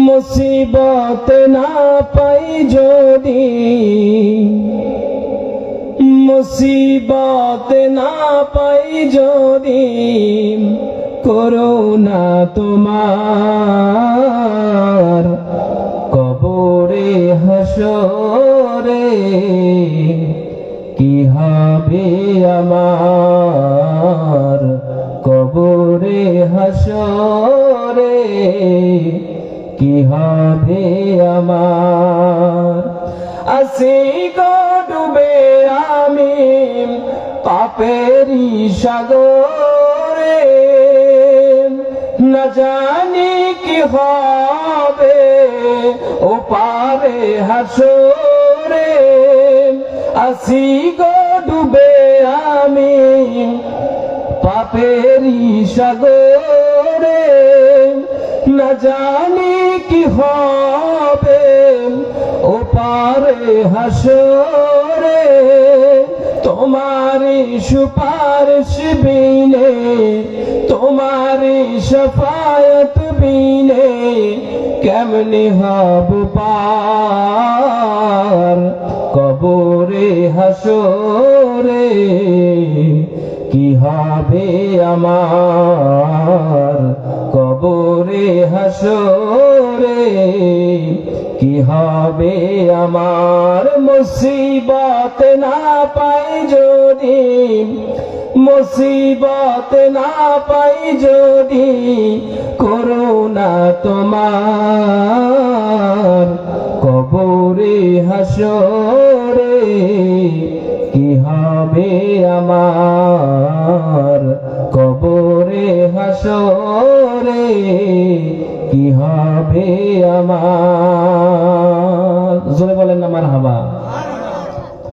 মুসিবত না পাই যদি, মুসিবত না পাই যদি, করুণা তোমার কবরে হাসরে কি হবে আমার, কবরে হাসরে কি হবে আমার। আসি গো ডুবে আমি পাপেরই সাগরে, না জানি কি হবে ও পারে হাসরে। আসি গো ডুবে আমি পাপেরই সাগরে, না জানি কি হবে ও পারে হাসরে। তোমারি সুপারিশ বিনে, তোমারি শফায়াত বিনে কেমনে হব পার, কবরে হাসরে কি হবে আমার, কবরে হাসরে কি হবে আমার। মুসিবত না পাই যদি, মুসিবত না পাই যদি, করুণা তোমার কবরে হাসরে কি হবে আমার, কবরে হাসরে কি হবে আমার। জোরে বলেন না মারহাবা।